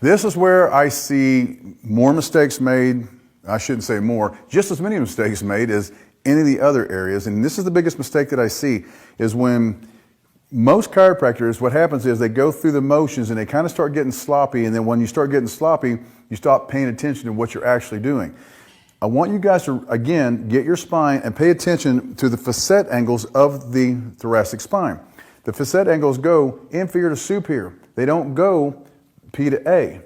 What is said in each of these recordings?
This is where I see more mistakes made. I shouldn't say more, just as many mistakes made as any of the other areas. And this is the biggest mistake that I see, is when most chiropractors, what happens is they go through the motions and they kind of start getting sloppy. And then when you start getting sloppy, you stop paying attention to what you're actually doing. I want you guys to, again, get your spine and pay attention to the facet angles of the thoracic spine. The facet angles go inferior to superior. They don't go P to A.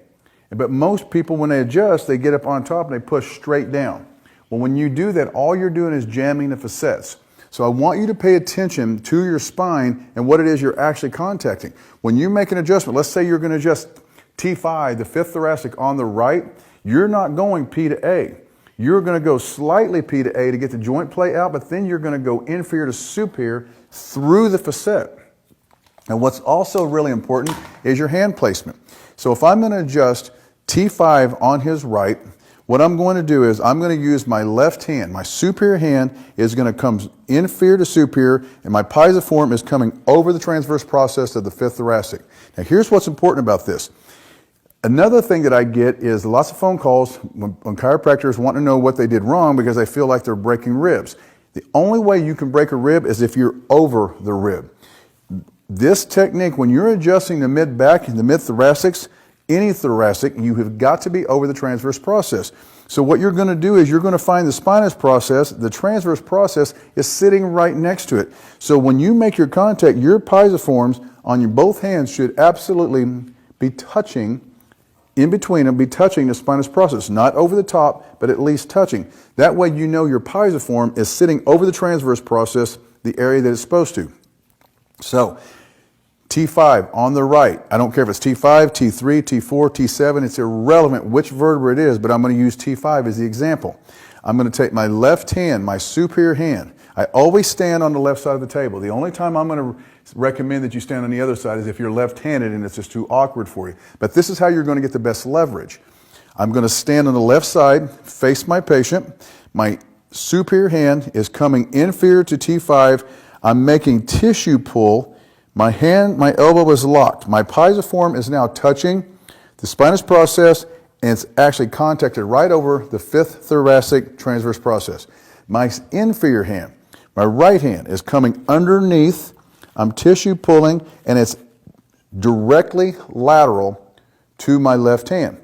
But most people, when they adjust, they get up on top and they push straight down. Well, when you do that, all you're doing is jamming the facets. So I want you to pay attention to your spine and what it is you're actually contacting. When you make an adjustment, let's say you're going to adjust T5, the fifth thoracic on the right, you're not going P to A. You're going to go slightly P to A to get the joint play out, but then you're going to go inferior to superior through the facet. And what's also really important is your hand placement. So if I'm going to adjust T5 on his right, what I'm going to do is I'm going to use my left hand. My superior hand is going to come inferior to superior, and my pisiform is coming over the transverse process of the fifth thoracic. Now here's what's important about this. Another thing that I get is lots of phone calls when chiropractors want to know what they did wrong because they feel like they're breaking ribs. The only way you can break a rib is if you're over the rib. This technique, when you're adjusting the mid-back and the mid-thoracics, any thoracic, you have got to be over the transverse process. So what you're going to do is you're going to find the spinous process. The transverse process is sitting right next to it. So when you make your contact, your pisiforms on your both hands should absolutely be touching, in between them, be touching the spinous process. Not over the top, but at least touching. That way you know your pisiform is sitting over the transverse process, the area that it's supposed to. So T5 on the right, I don't care if it's T5, T3, T4, T7, it's irrelevant which vertebra it is, but I'm going to use T5 as the example. I'm going to take my left hand, my superior hand. I always stand on the left side of the table. The only time I'm going to recommend that you stand on the other side is if you're left-handed and it's just too awkward for you. But this is how you're going to get the best leverage. I'm going to stand on the left side, face my patient. My superior hand is coming inferior to T5. I'm making tissue pull. My elbow is locked. My pisiform is now touching the spinous process, and it's actually contacted right over the fifth thoracic transverse process. My inferior hand, my right hand, is coming underneath. I'm tissue pulling, and it's directly lateral to my left hand.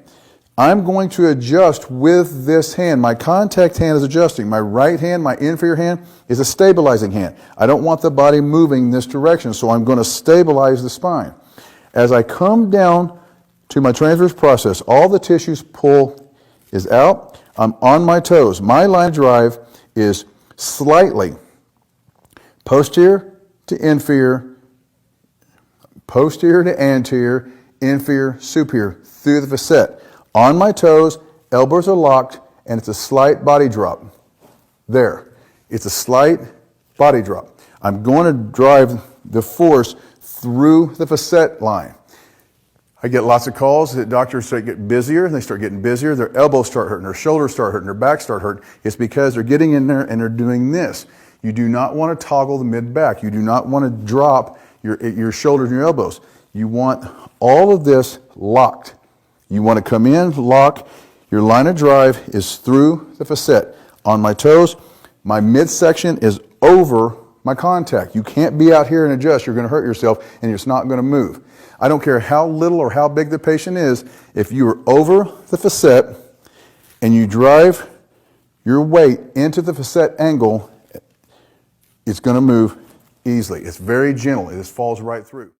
I'm going to adjust with this hand. My contact hand is adjusting. My right hand, my inferior hand, is a stabilizing hand. I don't want the body moving this direction, so I'm going to stabilize the spine. As I come down to my transverse process, all the tissues pull is out. I'm on my toes. My line of drive is slightly posterior to inferior, posterior to anterior, inferior, superior, through the facet. On my toes, elbows are locked, and it's a slight body drop. There. It's a slight body drop. I'm going to drive the force through the facet line. I get lots of calls that doctors start getting busier, and they start getting busier. Their elbows start hurting, their shoulders start hurting, their back start hurting. It's because they're getting in there and they're doing this. You do not want to toggle the mid-back. You do not want to drop your shoulders and your elbows. You want all of this locked. You want to come in, lock. Your line of drive is through the facet. On my toes, my midsection is over my contact. You can't be out here and adjust. You're going to hurt yourself, and it's not going to move. I don't care how little or how big the patient is. If you are over the facet and you drive your weight into the facet angle, it's going to move easily. It's very gentle. It just falls right through.